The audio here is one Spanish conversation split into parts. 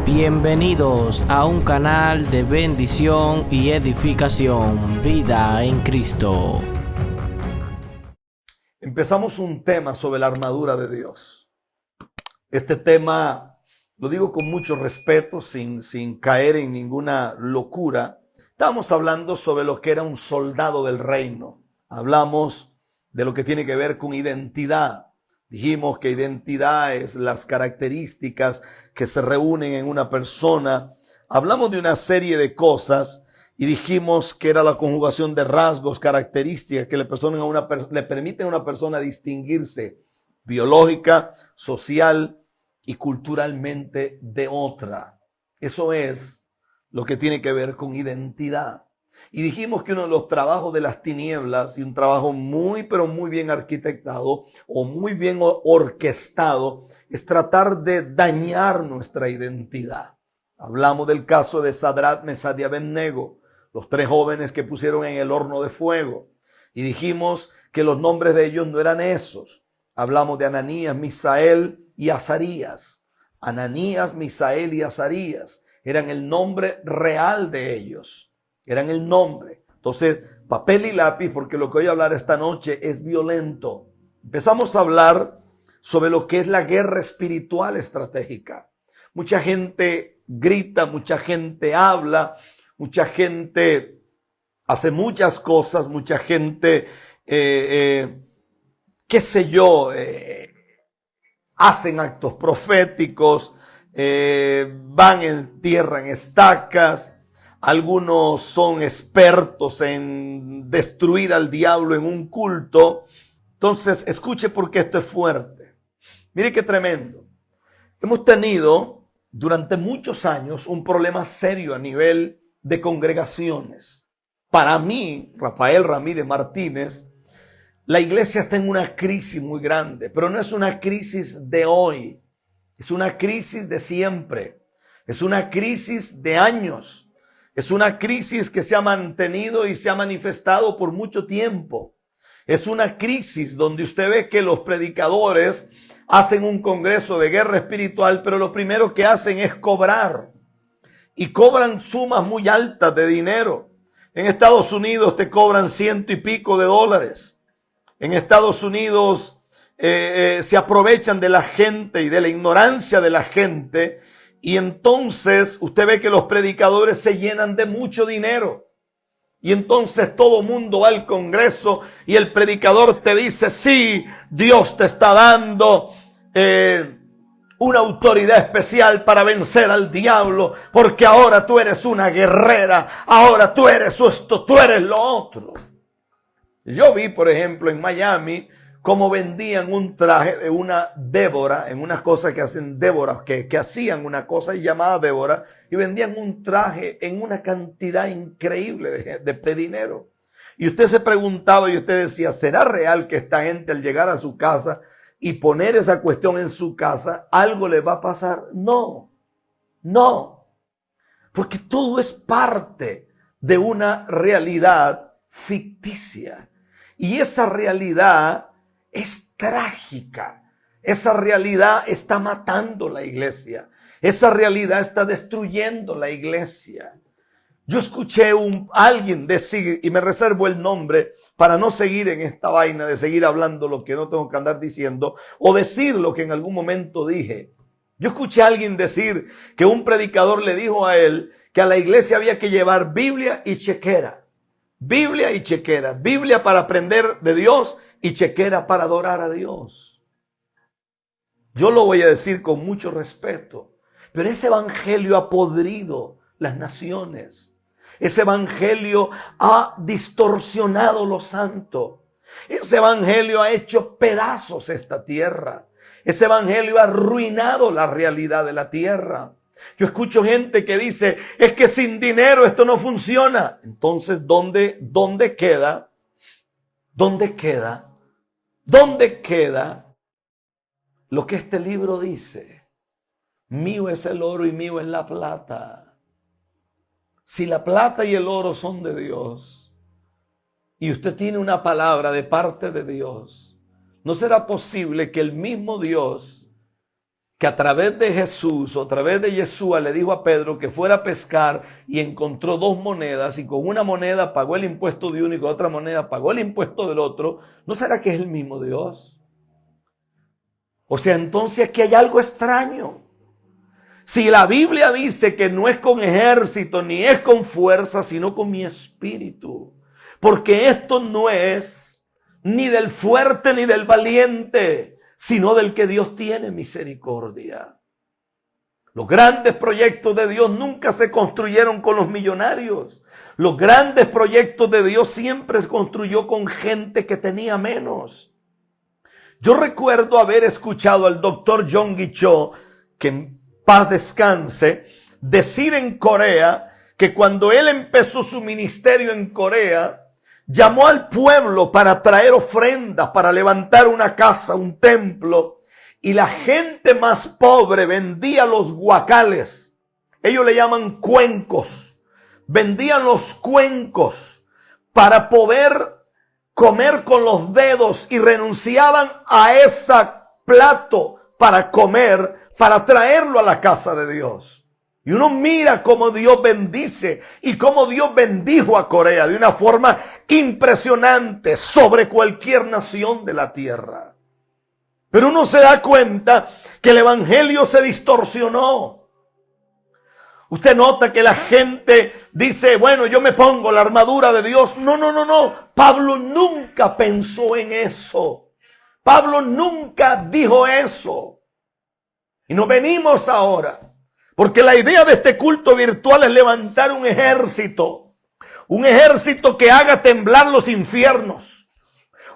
Bienvenidos a un canal de bendición y edificación, Vida en Cristo. Empezamos un tema sobre la armadura de Dios. Este tema lo digo con mucho respeto, sin caer en ninguna locura. Estamos hablando sobre lo que era un soldado del reino. Hablamos de lo que tiene que ver con identidad. Dijimos que identidad es las características que se reúnen en una persona. Hablamos de una serie de cosas y dijimos que era la conjugación de rasgos, características que le permiten a una persona distinguirse biológica, social y culturalmente de otra. Eso es lo que tiene que ver con identidad. Y dijimos que uno de los trabajos de las tinieblas, y un trabajo muy bien arquitectado o muy bien orquestado, es tratar de dañar nuestra identidad. Hablamos del caso de Sadrach, Mesach y Abednego, los tres jóvenes que pusieron en el horno de fuego. Y dijimos que los nombres de ellos no eran esos. Hablamos de Ananías, Misael y Azarías. Ananías, Misael y Azarías eran el nombre real de ellos. Eran el nombre. Entonces, papel y lápiz, porque lo que voy a hablar esta noche es violento. Empezamos a hablar sobre lo que es la guerra espiritual estratégica. Mucha gente grita, mucha gente habla, mucha gente hace muchas cosas, mucha gente, hacen actos proféticos, van en tierra en estacas. Algunos son expertos en destruir al diablo en un culto. Entonces, escuche porque esto es fuerte. Mire qué tremendo. Hemos tenido durante muchos años un problema serio a nivel de congregaciones. Para mí, Rafael Ramírez Martínez, la iglesia está en una crisis muy grande, pero no es una crisis de hoy. Es una crisis de siempre. Es una crisis de años. Es una crisis que se ha mantenido y se ha manifestado por mucho tiempo. Es una crisis donde usted ve que los predicadores hacen un congreso de guerra espiritual, pero lo primero que hacen es cobrar. Y cobran sumas muy altas de dinero. En Estados Unidos te cobran $100 y pico. En Estados Unidos se aprovechan de la gente y de la ignorancia de la gente. Y entonces usted ve que los predicadores se llenan de mucho dinero. Y entonces todo mundo va al congreso y el predicador te dice, sí, Dios te está dando una autoridad especial para vencer al diablo, porque ahora tú eres una guerrera, ahora tú eres esto, tú eres lo otro. Yo vi, por ejemplo, en Miami, cómo vendían un traje de una Débora, en unas cosas que hacen Débora, que hacían una cosa llamada Débora, y vendían un traje en una cantidad increíble de dinero. Y usted se preguntaba y usted decía, ¿será real que esta gente al llegar a su casa y poner esa cuestión en su casa, algo le va a pasar? No, porque todo es parte de una realidad ficticia. Y esa realidad es trágica. Esa realidad está matando la iglesia. Esa realidad está destruyendo la iglesia. Yo escuché a alguien decir, y me reservo el nombre para no seguir en esta vaina de seguir hablando lo que no tengo que andar diciendo, o decir lo que en algún momento dije. Yo escuché a alguien decir que un predicador le dijo a él que a la iglesia había que llevar Biblia y chequera. Biblia y chequera. Biblia para aprender de Dios y chequera para adorar a Dios. Yo lo voy a decir con mucho respeto, pero ese evangelio ha podrido las naciones. Ese evangelio ha distorsionado lo santo. Ese evangelio ha hecho pedazos esta tierra. Ese evangelio ha arruinado la realidad de la tierra. Yo escucho gente que dice, es que sin dinero esto no funciona. Entonces, ¿dónde queda lo que este libro dice? Mío es el oro y mío es la plata. Si la plata y el oro son de Dios y usted tiene una palabra de parte de Dios, ¿no será posible que el mismo Dios que a través de Jesús o a través de Yeshua le dijo a Pedro que fuera a pescar y encontró 2 monedas y con una moneda pagó el impuesto de uno y con otra moneda pagó el impuesto del otro, ¿no será que es el mismo Dios? O sea, entonces aquí hay algo extraño. Si la Biblia dice que no es con ejército ni es con fuerza, sino con mi espíritu, porque esto no es ni del fuerte ni del valiente, sino del que Dios tiene misericordia. Los grandes proyectos de Dios nunca se construyeron con los millonarios. Los grandes proyectos de Dios siempre se construyó con gente que tenía menos. Yo recuerdo haber escuchado al doctor Yonggi Cho, que en paz descanse, decir en Corea que cuando él empezó su ministerio en Corea, llamó al pueblo para traer ofrendas, para levantar una casa, un templo, y la gente más pobre vendía los guacales. Ellos le llaman cuencos. Vendían los cuencos para poder comer con los dedos y renunciaban a ese plato para comer, para traerlo a la casa de Dios. Y uno mira cómo Dios bendice y cómo Dios bendijo a Corea de una forma impresionante sobre cualquier nación de la tierra. Pero uno se da cuenta que el evangelio se distorsionó. Usted nota que la gente dice, bueno, yo me pongo la armadura de Dios. No. Pablo nunca pensó en eso. Pablo nunca dijo eso. Y nos venimos ahora. Porque la idea de este culto virtual es levantar un ejército que haga temblar los infiernos,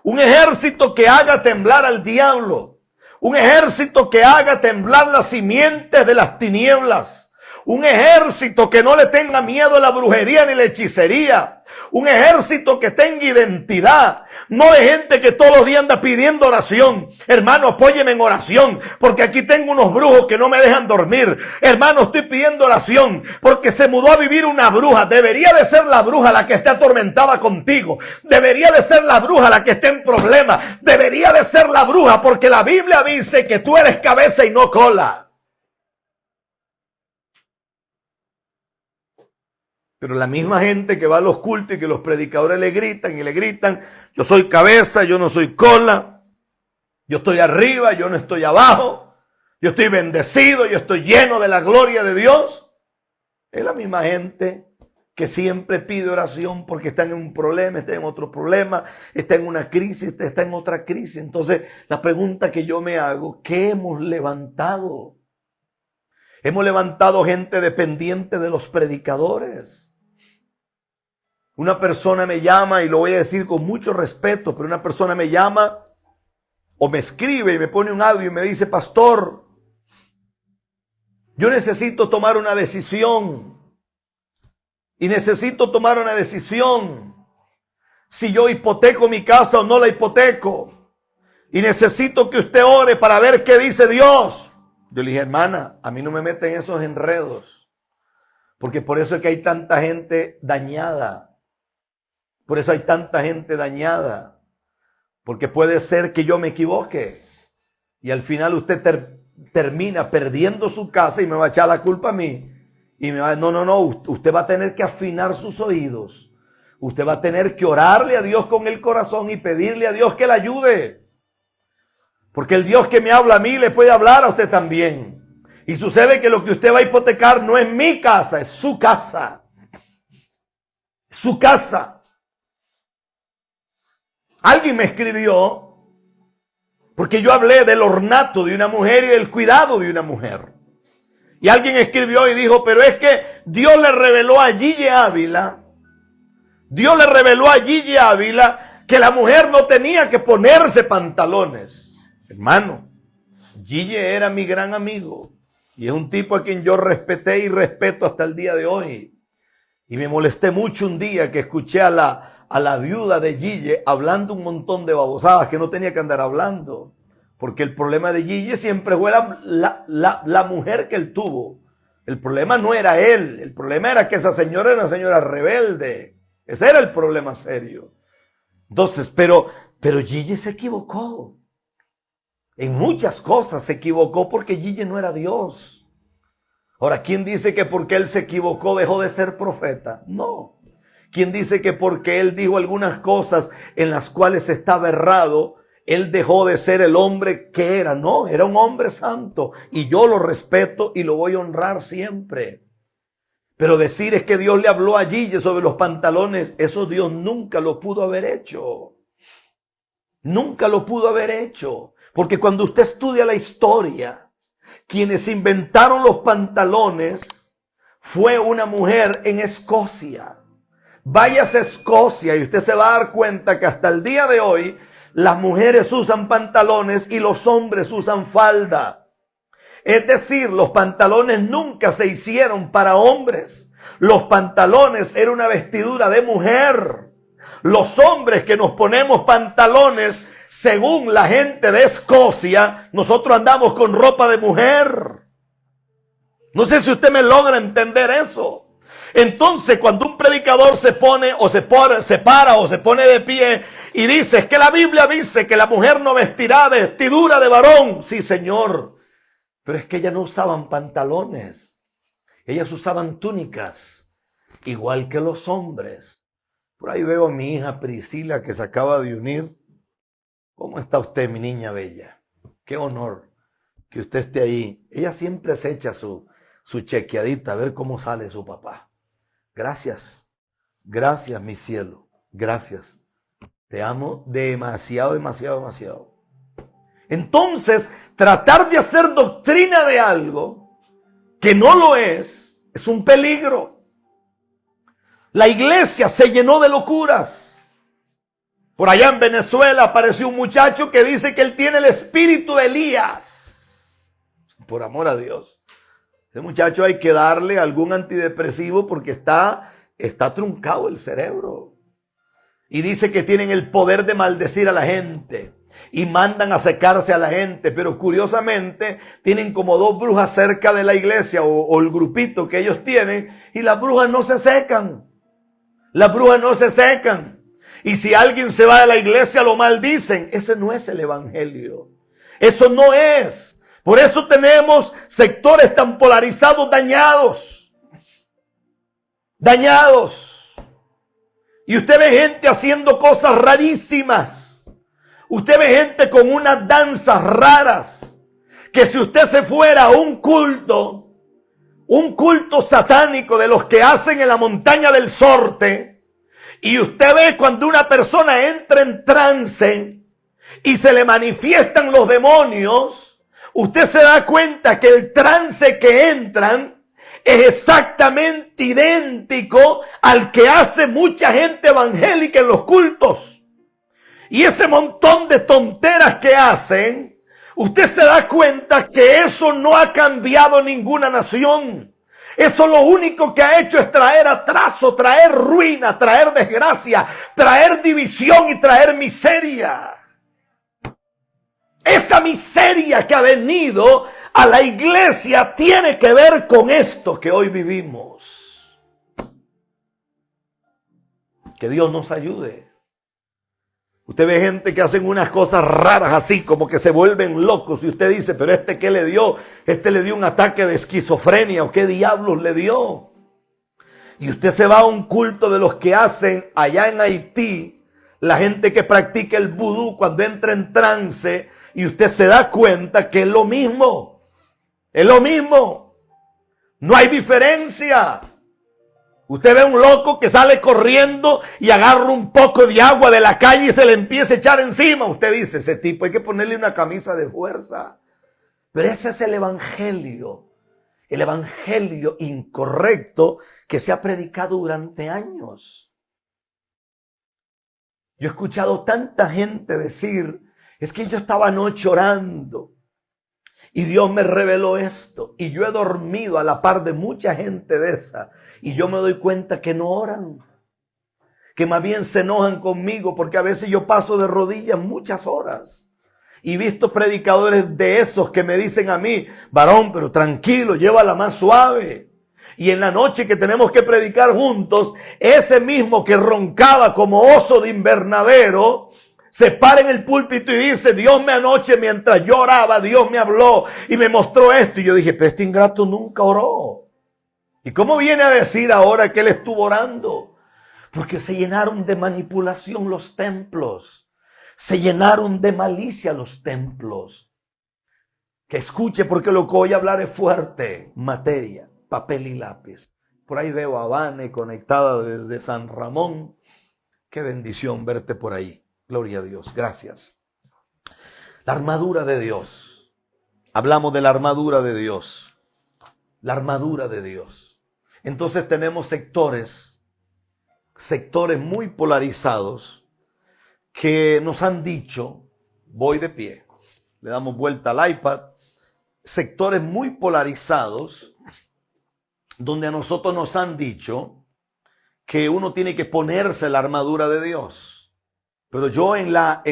un ejército que haga temblar al diablo, un ejército que haga temblar las simientes de las tinieblas, un ejército que no le tenga miedo a la brujería ni la hechicería, un ejército que tenga identidad, no de gente que todos los días anda pidiendo oración. Hermano, apóyeme en oración, porque aquí tengo unos brujos que no me dejan dormir. Hermano, estoy pidiendo oración, porque se mudó a vivir una bruja. Debería de ser la bruja la que esté atormentada contigo. Debería de ser la bruja la que esté en problemas. Debería de ser la bruja, porque la Biblia dice que tú eres cabeza y no cola. Pero la misma gente que va a los cultos y que los predicadores le gritan, yo soy cabeza, yo no soy cola, yo estoy arriba, yo no estoy abajo, yo estoy bendecido, yo estoy lleno de la gloria de Dios. Es la misma gente que siempre pide oración porque están en un problema, está en otro problema, está en una crisis, está en otra crisis. Entonces, la pregunta que yo me hago, ¿qué hemos levantado? Hemos levantado gente dependiente de los predicadores. Una persona me llama, y lo voy a decir con mucho respeto, pero una persona me llama o me escribe y me pone un audio y me dice, pastor, yo necesito tomar una decisión. Y necesito tomar una decisión si yo hipoteco mi casa o no la hipoteco. Y necesito que usted ore para ver qué dice Dios. Yo le dije, hermana, a mí no me meten esos enredos. Porque por eso es que hay tanta gente dañada. Por eso hay tanta gente dañada. Porque puede ser que yo me equivoque. Y al final usted termina perdiendo su casa y me va a echar la culpa a mí. Y me va, no, usted va a tener que afinar sus oídos. Usted va a tener que orarle a Dios con el corazón y pedirle a Dios que le ayude. Porque el Dios que me habla a mí le puede hablar a usted también. Y sucede que lo que usted va a hipotecar no es mi casa, es su casa. Su casa. Alguien me escribió porque yo hablé del ornato de una mujer y del cuidado de una mujer. Y alguien escribió y dijo, pero es que Dios le reveló a Gigi Ávila, que la mujer no tenía que ponerse pantalones. Hermano, Gigi era mi gran amigo y es un tipo a quien yo respeté y respeto hasta el día de hoy. Y me molesté mucho un día que escuché a la viuda de Gigi hablando un montón de babosadas que no tenía que andar hablando. Porque el problema de Gigi siempre fue la mujer que él tuvo. El problema no era él. El problema era que esa señora era una señora rebelde. Ese era el problema serio. Entonces, pero Gigi se equivocó. En muchas cosas se equivocó porque Gille no era Dios. Ahora, ¿quién dice que porque él se equivocó dejó de ser profeta? No. ¿Quién dice que porque él dijo algunas cosas en las cuales estaba errado, él dejó de ser el hombre que era? No, era un hombre santo y yo lo respeto y lo voy a honrar siempre. Pero decir es que Dios le habló a Gille sobre los pantalones, eso Dios nunca lo pudo haber hecho. Nunca lo pudo haber hecho. Porque cuando usted estudia la historia, quienes inventaron los pantalones fue una mujer en Escocia. Váyase a Escocia y usted se va a dar cuenta que hasta el día de hoy las mujeres usan pantalones y los hombres usan falda. Es decir, los pantalones nunca se hicieron para hombres. Los pantalones era una vestidura de mujer. Los hombres que nos ponemos pantalones, según la gente de Escocia, nosotros andamos con ropa de mujer. No sé si usted me logra entender eso. Entonces, cuando un predicador se pone o se para o se pone de pie y dice, es que la Biblia dice que la mujer no vestirá vestidura de varón. Sí, señor. Pero es que ellas no usaban pantalones. Ellas usaban túnicas, igual que los hombres. Por ahí veo a mi hija Priscila que se acaba de unir. ¿Cómo está usted, mi niña bella? Qué honor que usted esté ahí. Ella siempre se echa su chequeadita a ver cómo sale su papá. Gracias. Gracias, mi cielo. Gracias. Te amo demasiado, demasiado, demasiado. Entonces, tratar de hacer doctrina de algo que no lo es un peligro. La iglesia se llenó de locuras. Por allá en Venezuela apareció un muchacho que dice que él tiene el espíritu de Elías. Por amor a Dios. Ese muchacho hay que darle algún antidepresivo porque está truncado el cerebro. Y dice que tienen el poder de maldecir a la gente. Y mandan a secarse a la gente. Pero curiosamente tienen como 2 brujas cerca de la iglesia o el grupito que ellos tienen. Y las brujas no se secan. Las brujas no se secan. Y si alguien se va de la iglesia lo maldicen. Ese no es el evangelio. Eso no es. Por eso tenemos sectores tan polarizados, dañados. Dañados. Y usted ve gente haciendo cosas rarísimas. Usted ve gente con unas danzas raras. Que si usted se fuera a un culto satánico de los que hacen en la montaña del Sorte, y usted ve cuando una persona entra en trance y se le manifiestan los demonios, usted se da cuenta que el trance que entran es exactamente idéntico al que hace mucha gente evangélica en los cultos. Y ese montón de tonteras que hacen, usted se da cuenta que eso no ha cambiado ninguna nación. Eso lo único que ha hecho es traer atraso, traer ruina, traer desgracia, traer división y traer miseria. Esa miseria que ha venido a la iglesia tiene que ver con esto que hoy vivimos. Que Dios nos ayude. Usted ve gente que hacen unas cosas raras así, como que se vuelven locos. Y usted dice, pero ¿qué le dio? Le dio un ataque de esquizofrenia, ¿o qué diablos le dio? Y usted se va a un culto de los que hacen allá en Haití, la gente que practica el vudú cuando entra en trance, y usted se da cuenta que es lo mismo. Es lo mismo. No hay diferencia. Usted ve un loco que sale corriendo y agarra un poco de agua de la calle y se le empieza a echar encima. Usted dice, ese tipo hay que ponerle una camisa de fuerza. Pero ese es el evangelio incorrecto que se ha predicado durante años. Yo he escuchado tanta gente decir, es que yo estaba anoche orando y Dios me reveló esto. Y yo he dormido a la par de mucha gente de esa. Y yo me doy cuenta que no oran. Que más bien se enojan conmigo porque a veces yo paso de rodillas muchas horas. Y he visto predicadores de esos que me dicen a mí, varón, pero tranquilo, llévala más suave. Y en la noche que tenemos que predicar juntos, ese mismo que roncaba como oso de invernadero, se para en el púlpito y dice, Dios me anoche mientras yo oraba, Dios me habló y me mostró esto. Y yo dije, pero este ingrato nunca oró. ¿Y cómo viene a decir ahora que él estuvo orando? Porque se llenaron de manipulación los templos. Se llenaron de malicia los templos. Que escuche, porque lo que voy a hablar es fuerte. Materia, papel y lápiz. Por ahí veo a Vane conectada desde San Ramón. Qué bendición verte por ahí. Gloria a Dios. Gracias. La armadura de Dios. Hablamos de la armadura de Dios. La armadura de Dios. Entonces tenemos sectores muy polarizados que nos han dicho, voy de pie, le damos vuelta al iPad, sectores muy polarizados donde a nosotros nos han dicho que uno tiene que ponerse la armadura de Dios. Pero yo en la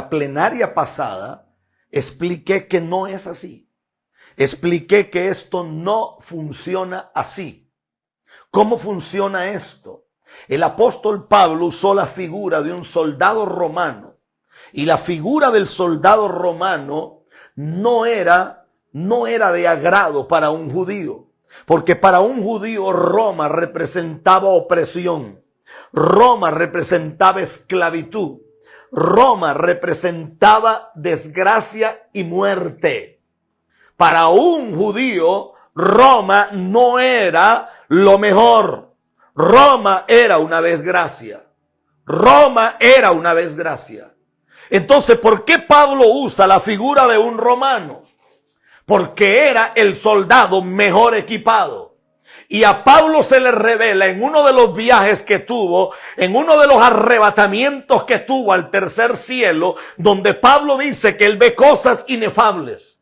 plenaria pasada expliqué que no es así. Expliqué que esto no funciona así. ¿Cómo funciona esto? El apóstol Pablo usó la figura de un soldado romano. Y la figura del soldado romano no era de agrado para un judío. Porque para un judío Roma representaba opresión. Roma representaba esclavitud. Roma representaba desgracia y muerte. Para un judío, Roma no era lo mejor. Roma era una desgracia. Roma era una desgracia. Entonces, ¿por qué Pablo usa la figura de un romano? Porque era el soldado mejor equipado. Y a Pablo se le revela en uno de los viajes que tuvo, en uno de los arrebatamientos que tuvo al tercer cielo, donde Pablo dice que él ve cosas inefables.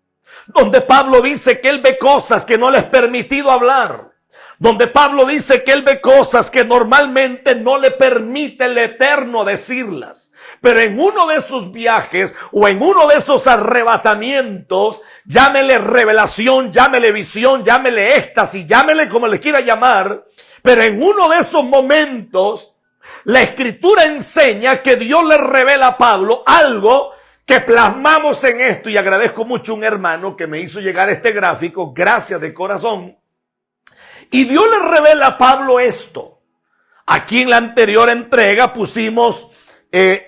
Donde Pablo dice que él ve cosas que no le es permitido hablar. Donde Pablo dice que él ve cosas que normalmente no le permite el Eterno decirlas. Pero en uno de esos viajes o en uno de esos arrebatamientos, llámele revelación, llámele visión, llámele éxtasis, llámele como le quiera llamar, pero en uno de esos momentos, la Escritura enseña que Dios le revela a Pablo algo que plasmamos en esto, y agradezco mucho a un hermano que me hizo llegar este gráfico, gracias de corazón. Y Dios le revela a Pablo esto. Aquí en la anterior entrega pusimos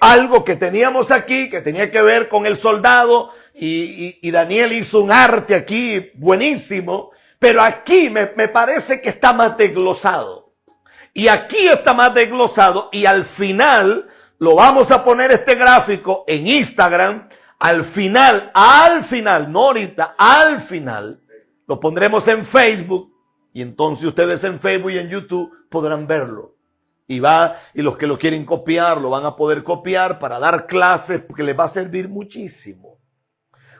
algo que teníamos aquí, que tenía que ver con el soldado, y Daniel hizo un arte aquí buenísimo, pero aquí me parece que está más desglosado. Y aquí está más desglosado, y al final lo vamos a poner este gráfico en Instagram. Al final, no ahorita, al final, lo pondremos en Facebook. Y entonces ustedes en Facebook y en YouTube podrán verlo. Y los que lo quieren copiar, lo van a poder copiar para dar clases, porque les va a servir muchísimo.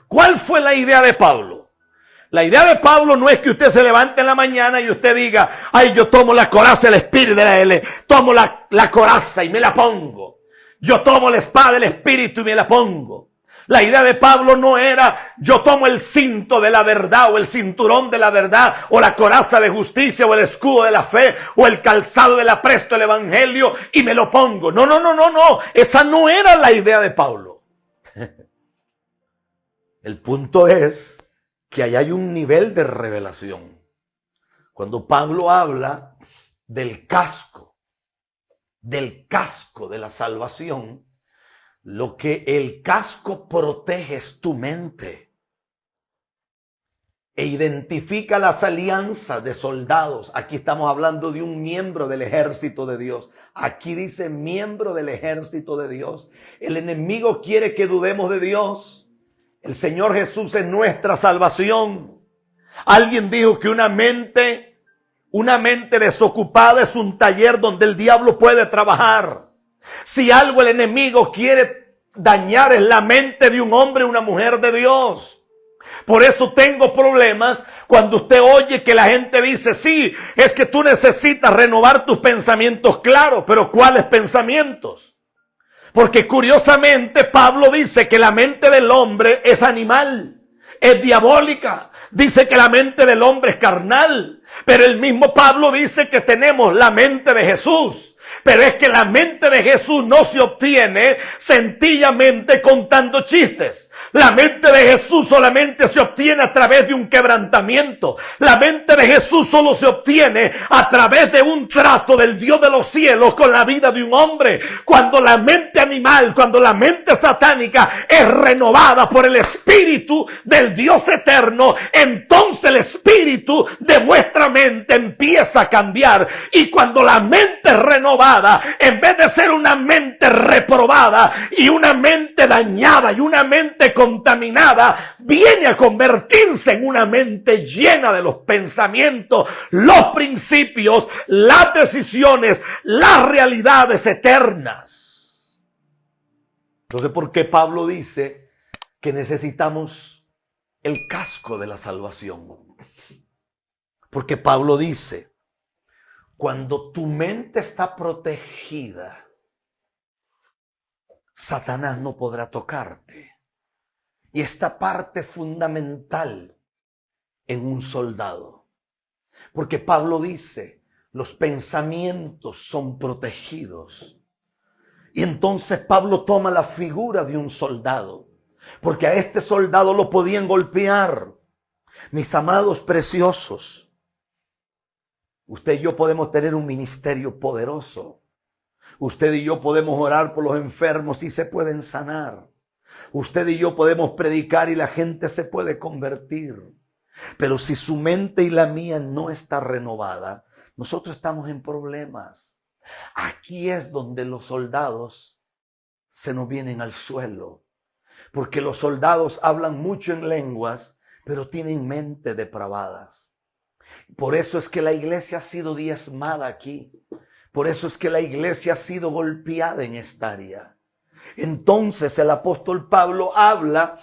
¿Cuál fue la idea de Pablo? La idea de Pablo no es que usted se levante en la mañana y usted diga, ay, yo tomo la coraza del Espíritu, tomo la coraza y me la pongo. Yo tomo la espada del Espíritu y me la pongo. La idea de Pablo no era, yo tomo el cinto de la verdad o el cinturón de la verdad o la coraza de justicia o el escudo de la fe o el calzado del apresto del evangelio y me lo pongo. No. Esa no era la idea de Pablo. El punto es que ahí hay un nivel de revelación. Cuando Pablo habla del casco de la salvación, lo que el casco protege es tu mente. E identifica las alianzas de soldados. Aquí estamos hablando de un miembro del ejército de Dios. Aquí dice miembro del ejército de Dios. El enemigo quiere que dudemos de Dios. El Señor Jesús es nuestra salvación. Alguien dijo que una mente desocupada es un taller donde el diablo puede trabajar. Si algo el enemigo quiere dañar es la mente de un hombre o una mujer de Dios. Por eso tengo problemas cuando usted oye que la gente dice, sí, es que tú necesitas renovar tus pensamientos. Claro, pero ¿cuáles pensamientos? Porque curiosamente Pablo dice que la mente del hombre es animal, es diabólica. Dice que la mente del hombre es carnal. Pero el mismo Pablo dice que tenemos la mente de Jesús. Pero es que la mente de Jesús no se obtiene sencillamente contando chistes. La mente de Jesús solamente se obtiene a través de un quebrantamiento. La mente de Jesús solo se obtiene a través de un trato del Dios de los cielos con la vida de un hombre. Cuando la mente animal, cuando la mente satánica es renovada por el Espíritu del Dios eterno, entonces el Espíritu de vuestra mente empieza a cambiar. Y cuando la mente es renovada, en vez de ser una mente reprobada y una mente dañada y una mente contaminada, viene a convertirse en una mente llena de los pensamientos, los principios, las decisiones, las realidades eternas. Entonces, ¿por qué Pablo dice que necesitamos el casco de la salvación? Porque Pablo dice, cuando tu mente está protegida, Satanás no podrá tocarte. Y esta parte fundamental en un soldado. Porque Pablo dice, los pensamientos son protegidos. Y entonces Pablo toma la figura de un soldado. Porque a este soldado lo podían golpear. Mis amados preciosos, usted y yo podemos tener un ministerio poderoso. Usted y yo podemos orar por los enfermos y se pueden sanar. Usted y yo podemos predicar y la gente se puede convertir. Pero si su mente y la mía no está renovada, nosotros estamos en problemas. Aquí es donde los soldados se nos vienen al suelo. Porque los soldados hablan mucho en lenguas, pero tienen mentes depravadas. Por eso es que la iglesia ha sido diezmada aquí. Por eso es que la iglesia ha sido golpeada en esta área. Entonces el apóstol Pablo habla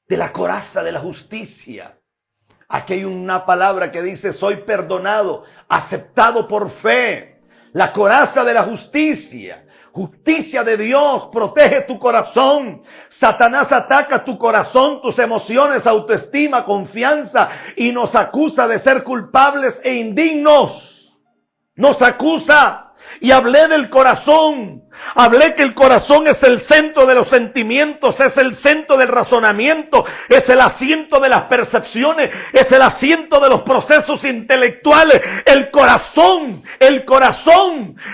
de la coraza de la justicia. Aquí hay una palabra que dice, soy perdonado, aceptado por fe. La coraza de la justicia. Justicia de Dios protege tu corazón. Satanás ataca tu corazón, tus emociones, autoestima, confianza y nos acusa de ser culpables e indignos. Nos acusa. Y hablé del corazón. Hablé que el corazón es el centro de los sentimientos, es el centro del razonamiento, es el asiento de las percepciones, es el asiento de los procesos intelectuales. El corazón,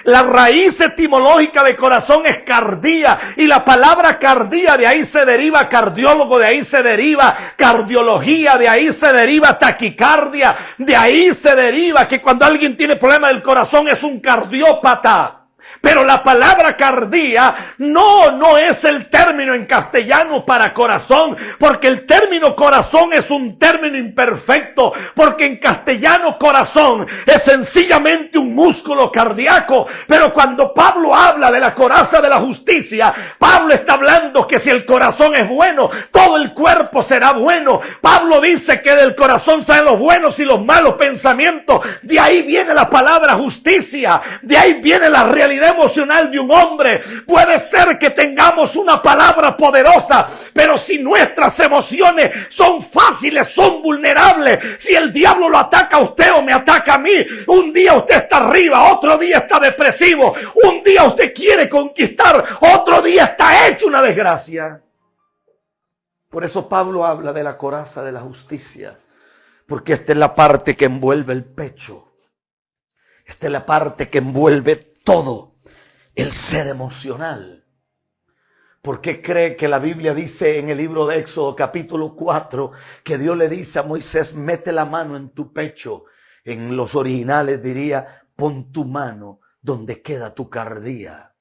la raíz etimológica de corazón es cardía. Y la palabra cardía, de ahí se deriva cardiólogo, de ahí se deriva cardiología, de ahí se deriva taquicardia, de ahí se deriva que cuando alguien tiene problema del corazón es un cardiópata. Pero la palabra cardía no es el término en castellano para corazón, porque el término corazón es un término imperfecto, porque en castellano corazón es sencillamente un músculo cardíaco. Pero cuando Pablo habla de la coraza de la justicia, Pablo está hablando que si el corazón es bueno, todo el cuerpo será bueno. Pablo dice que del corazón salen los buenos y los malos pensamientos. De ahí viene la palabra justicia, de ahí viene la realidad emocional de un hombre. Puede ser que tengamos una palabra poderosa, pero si nuestras emociones son fáciles, son vulnerables, si el diablo lo ataca a usted o me ataca a mí, un día usted está arriba, otro día está depresivo, un día usted quiere conquistar, otro día está hecho una desgracia. Por eso Pablo habla de la coraza de la justicia, porque esta es la parte que envuelve el pecho, esta es la parte que envuelve todo el ser emocional. ¿Por qué cree que la Biblia dice en el libro de Éxodo capítulo 4 que Dios le dice a Moisés, mete la mano en tu pecho? En los originales diría, pon tu mano donde queda tu cardía.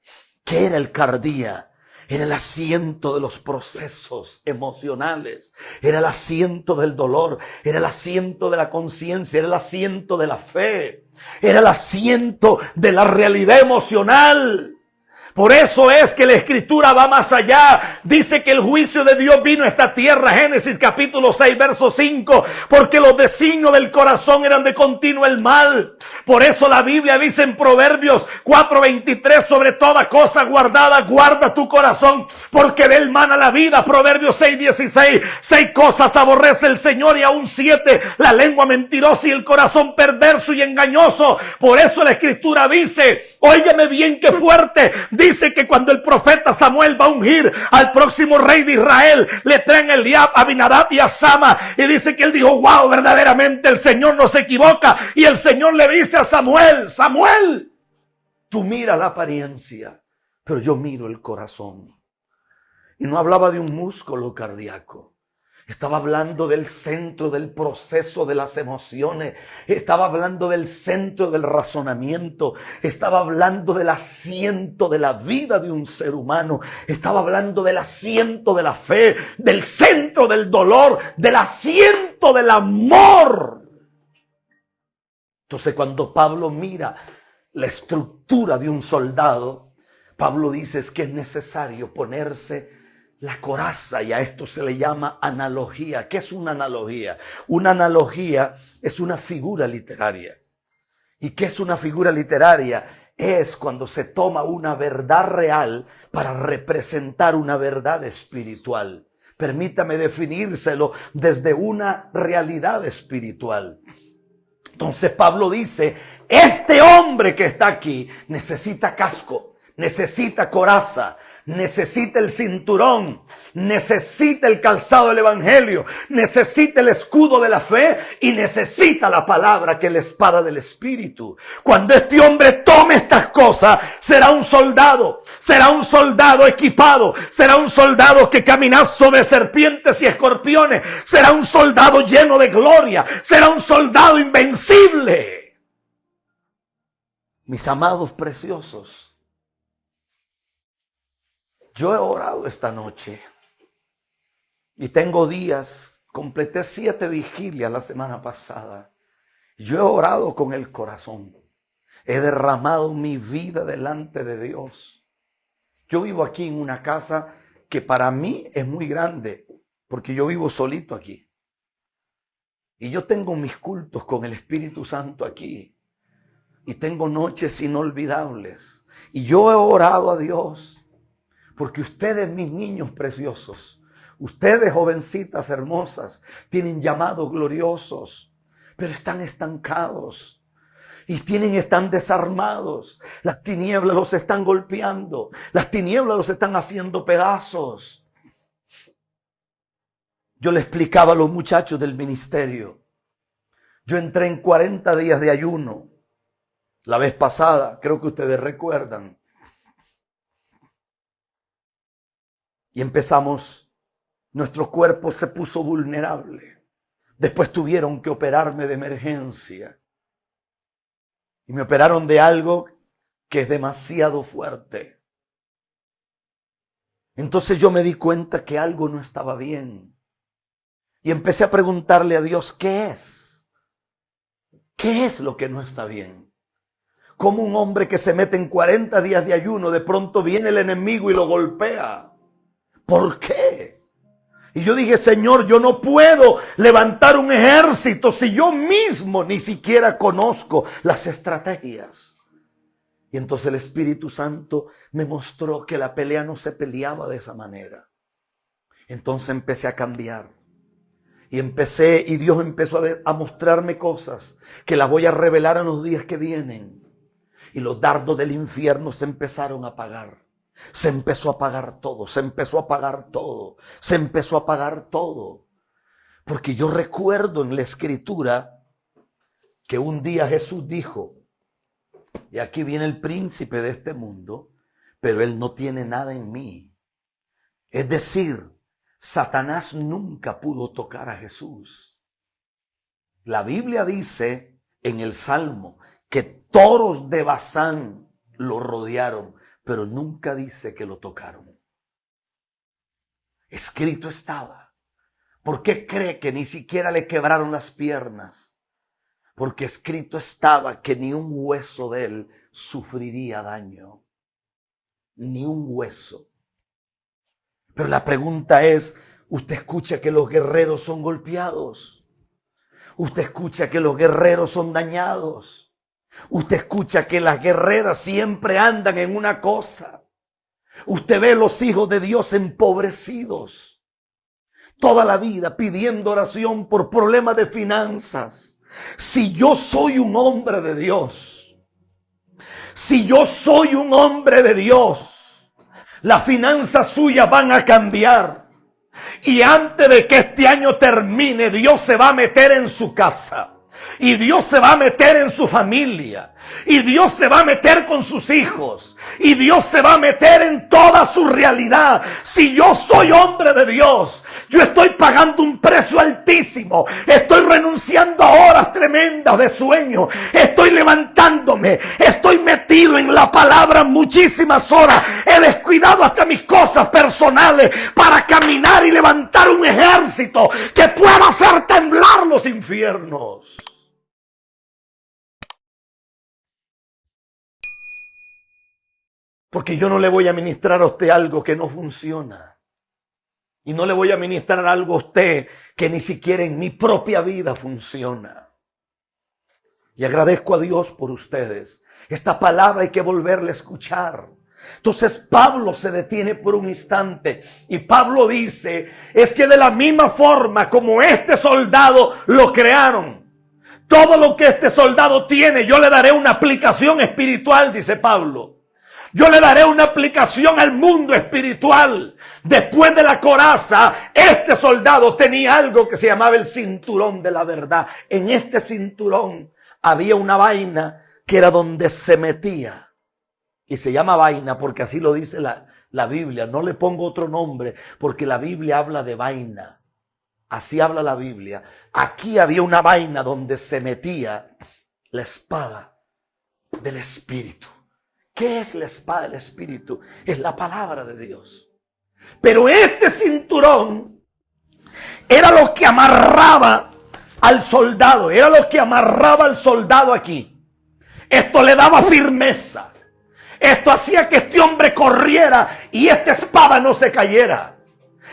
¿Qué era el cardía? Era el asiento de los procesos emocionales, era el asiento del dolor, era el asiento de la conciencia, era el asiento de la fe. Era el asiento de la realidad emocional. Por eso es que la Escritura va más allá. Dice que el juicio de Dios vino a esta tierra. Génesis capítulo 6, verso 5. Porque los designios del corazón eran de continuo el mal. Por eso la Biblia dice en Proverbios 4:23, sobre toda cosa guardada, guarda tu corazón, porque de él mana la vida. Proverbios 6:16, 6 cosas aborrece el Señor y aún 7, la lengua mentirosa y el corazón perverso y engañoso. Por eso la Escritura dice, óigame bien que fuerte, dice que cuando el profeta Samuel va a ungir al próximo rey de Israel, le traen Eliab, Abinadab y a Sama, y dice que él dijo, wow, verdaderamente el Señor no se equivoca. Y el Señor le dice a Samuel, Samuel, tú miras la apariencia, pero yo miro el corazón. Y no hablaba de un músculo cardíaco. Estaba hablando del centro del proceso de las emociones. Estaba hablando del centro del razonamiento. Estaba hablando del asiento de la vida de un ser humano. Estaba hablando del asiento de la fe, del centro del dolor, del asiento del amor. Entonces, cuando Pablo mira la estructura de un soldado, Pablo dice que es necesario ponerse la coraza, y a esto se le llama analogía. ¿Qué es una analogía? Una analogía es una figura literaria. ¿Y qué es una figura literaria? Es cuando se toma una verdad real para representar una verdad espiritual. Permítame definírselo desde una realidad espiritual. Entonces Pablo dice, este hombre que está aquí necesita casco, necesita coraza, necesita el cinturón, necesita el calzado del evangelio, necesita el escudo de la fe y necesita la palabra que es la espada del espíritu. Cuando este hombre tome estas cosas, será un soldado equipado, será un soldado que camina sobre serpientes y escorpiones, será un soldado lleno de gloria, será un soldado invencible. Mis amados preciosos, yo he orado esta noche y tengo días, completé 7 vigilias la semana pasada. Yo he orado con el corazón, he derramado mi vida delante de Dios. Yo vivo aquí en una casa que para mí es muy grande, porque yo vivo solito aquí. Y yo tengo mis cultos con el Espíritu Santo aquí. Y tengo noches inolvidables. Y yo he orado a Dios. Porque ustedes, mis niños preciosos, ustedes, jovencitas hermosas, tienen llamados gloriosos, pero están estancados y están desarmados. Las tinieblas los están golpeando, las tinieblas los están haciendo pedazos. Yo le explicaba a los muchachos del ministerio, yo entré en 40 días de ayuno la vez pasada, creo que ustedes recuerdan. Y empezamos, nuestro cuerpo se puso vulnerable. Después tuvieron que operarme de emergencia. Y me operaron de algo que es demasiado fuerte. Entonces yo me di cuenta que algo no estaba bien. Y empecé a preguntarle a Dios, ¿qué es? ¿Qué es lo que no está bien? ¿Cómo un hombre que se mete en 40 días de ayuno, de pronto viene el enemigo y lo golpea? ¿Por qué? Y yo dije, Señor, yo no puedo levantar un ejército si yo mismo ni siquiera conozco las estrategias. Y entonces el Espíritu Santo me mostró que la pelea no se peleaba de esa manera. Entonces empecé a cambiar. Y Dios empezó a mostrarme cosas que las voy a revelar en los días que vienen. Y los dardos del infierno se empezaron a apagar. Se empezó a apagar todo, se empezó a apagar todo, se empezó a apagar todo. Porque yo recuerdo en la Escritura que un día Jesús dijo, y aquí viene el príncipe de este mundo, pero él no tiene nada en mí. Es decir, Satanás nunca pudo tocar a Jesús. La Biblia dice en el Salmo que toros de Basán lo rodearon, pero nunca dice que lo tocaron. Escrito estaba. ¿Por qué cree que ni siquiera le quebraron las piernas? Porque escrito estaba que ni un hueso de él sufriría daño. ni un hueso. Pero la pregunta es, usted escucha que los guerreros son golpeados. Usted escucha que los guerreros son dañados. Usted escucha que las guerreras siempre andan en una cosa. Usted ve los hijos de Dios empobrecidos. Toda la vida pidiendo oración por problemas de finanzas. Si yo soy un hombre de Dios, si yo soy un hombre de Dios, las finanzas suyas van a cambiar. Y antes de que este año termine, Dios se va a meter en su casa. Y Dios se va a meter en su familia. Y Dios se va a meter con sus hijos. Y Dios se va a meter en toda su realidad. Si yo soy hombre de Dios, yo estoy pagando un precio altísimo. Estoy renunciando a horas tremendas de sueño. Estoy levantándome. Estoy metido en la palabra muchísimas horas. He descuidado hasta mis cosas personales para caminar y levantar un ejército que pueda hacer temblar los infiernos. Porque yo no le voy a ministrar a usted algo que no funciona. Y no le voy a ministrar algo a usted que ni siquiera en mi propia vida funciona. Y agradezco a Dios por ustedes. Esta palabra hay que volverla a escuchar. Entonces Pablo se detiene por un instante. Y Pablo dice, es que de la misma forma como este soldado lo crearon, todo lo que este soldado tiene, yo le daré una aplicación espiritual, dice Pablo. Yo le daré una aplicación al mundo espiritual. Después de la coraza, este soldado tenía algo que se llamaba el cinturón de la verdad. En este cinturón había una vaina que era donde se metía. Y se llama vaina porque así lo dice la Biblia. No le pongo otro nombre porque la Biblia habla de vaina. Así habla la Biblia. Aquí había una vaina donde se metía la espada del Espíritu. ¿Qué es la espada del Espíritu? Es la palabra de Dios. Pero este cinturón era lo que amarraba al soldado. Era lo que amarraba al soldado aquí. Esto le daba firmeza. Esto hacía que este hombre corriera y esta espada no se cayera.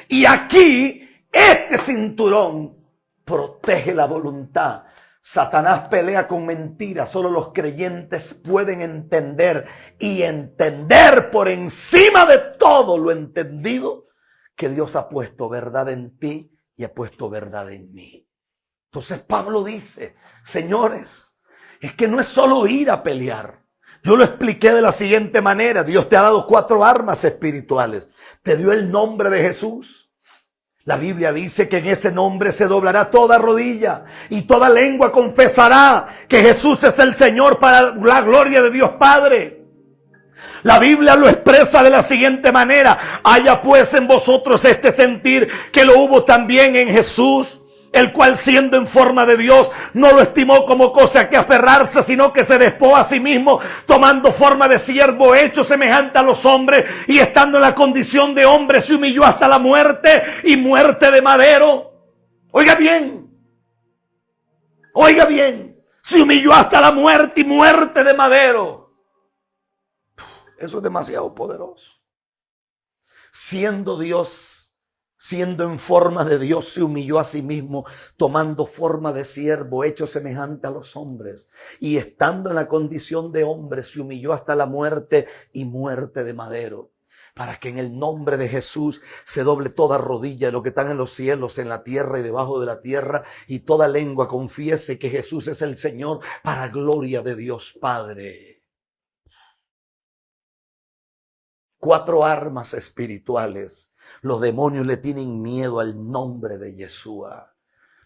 Y aquí, este cinturón protege la voluntad. Satanás pelea con mentiras. Solo los creyentes pueden entender y entender por encima de todo lo entendido que Dios ha puesto verdad en ti y ha puesto verdad en mí. Entonces Pablo dice, señores, es que no es solo ir a pelear. Yo lo expliqué de la siguiente manera. Dios te ha dado 4 armas espirituales. Te dio el nombre de Jesús. La Biblia dice que en ese nombre se doblará toda rodilla y toda lengua confesará que Jesús es el Señor para la gloria de Dios Padre. La Biblia lo expresa de la siguiente manera. Haya pues en vosotros este sentir que lo hubo también en Jesús, el cual siendo en forma de Dios no lo estimó como cosa a que aferrarse, sino que se despojó a sí mismo, tomando forma de siervo, hecho semejante a los hombres, y estando en la condición de hombre se humilló hasta la muerte y muerte de madero. Oiga bien, se humilló hasta la muerte y muerte de madero. Eso es demasiado poderoso. Siendo Dios, siendo en forma de Dios, se humilló a sí mismo, tomando forma de siervo, hecho semejante a los hombres. Y estando en la condición de hombre, se humilló hasta la muerte y muerte de madero. Para que en el nombre de Jesús se doble toda rodilla de lo que están en los cielos, en la tierra y debajo de la tierra. Y toda lengua confiese que Jesús es el Señor para gloria de Dios Padre. 4 armas espirituales. Los demonios le tienen miedo al nombre de Yeshua.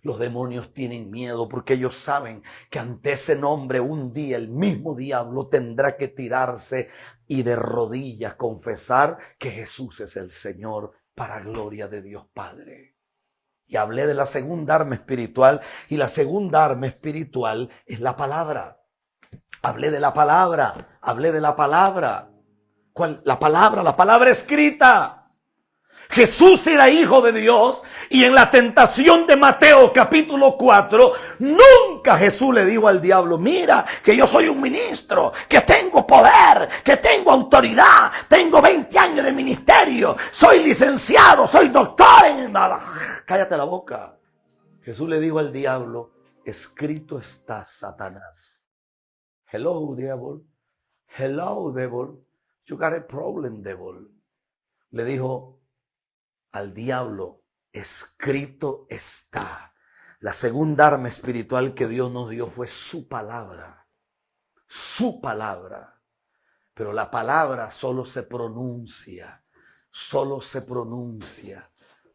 Los demonios tienen miedo porque ellos saben que ante ese nombre un día el mismo diablo tendrá que tirarse y de rodillas confesar que Jesús es el Señor para gloria de Dios Padre. Y hablé de la segunda arma espiritual, y la segunda arma espiritual es la palabra. Hablé de la palabra. ¿Cuál? La palabra escrita. Jesús era hijo de Dios y en la tentación de Mateo capítulo 4, nunca Jesús le dijo al diablo, mira que yo soy un ministro, que tengo poder, que tengo autoridad, tengo 20 años de ministerio, soy licenciado, soy doctor en nada. Cállate la boca. Jesús le dijo al diablo, escrito está, Satanás. Hello, devil. Hello, devil. You got a problem, devil. Le dijo al diablo, escrito está. La segunda arma espiritual que Dios nos dio fue su palabra. Su palabra. Pero la palabra solo se pronuncia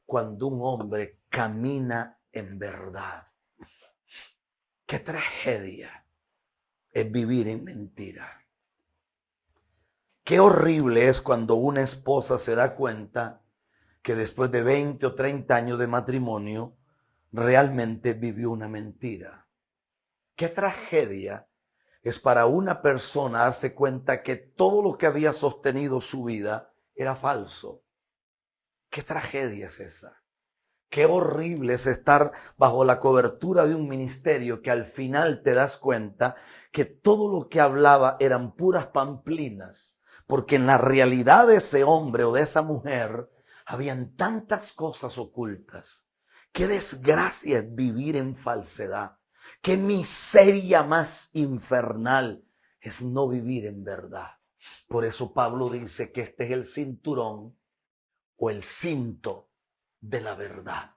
cuando un hombre camina en verdad. Qué tragedia es vivir en mentira. Qué horrible es cuando una esposa se da cuenta que después de 20 o 30 años de matrimonio, realmente vivió una mentira. Qué tragedia es para una persona darse cuenta que todo lo que había sostenido su vida era falso. Qué tragedia es esa. Qué horrible es estar bajo la cobertura de un ministerio que al final te das cuenta que todo lo que hablaba eran puras pamplinas, porque en la realidad de ese hombre o de esa mujer habían tantas cosas ocultas. Qué desgracia es vivir en falsedad. Qué miseria más infernal es no vivir en verdad. Por eso Pablo dice que este es el cinturón o el cinto de la verdad.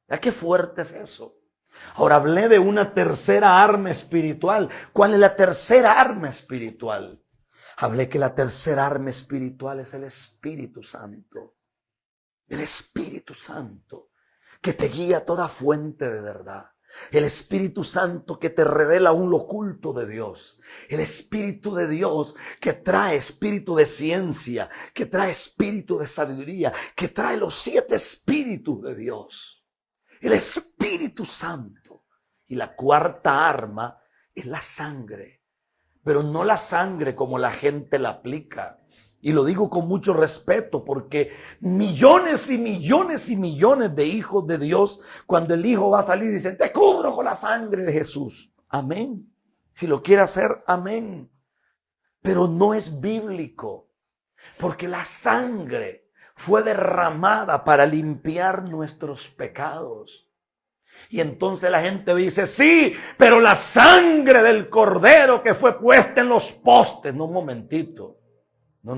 ¿Ya qué fuerte es eso? Ahora hablé de una tercera arma espiritual. ¿Cuál es la tercera arma espiritual? Hablé que la tercera arma espiritual es el Espíritu Santo. El Espíritu Santo que te guía a toda fuente de verdad. El Espíritu Santo que te revela aún lo oculto de Dios. El Espíritu de Dios que trae espíritu de ciencia, que trae espíritu de sabiduría, que trae los 7 espíritus de Dios. El Espíritu Santo. Y la cuarta arma es la sangre. Pero no la sangre como la gente la aplica. Y lo digo con mucho respeto porque millones y millones y millones de hijos de Dios, cuando el hijo va a salir, dicen, te cubro con la sangre de Jesús. Amén. Si lo quiere hacer, amén. Pero no es bíblico. Porque la sangre fue derramada para limpiar nuestros pecados. Y entonces la gente dice, sí, pero la sangre del cordero que fue puesta en los postes. No, un momentito. No.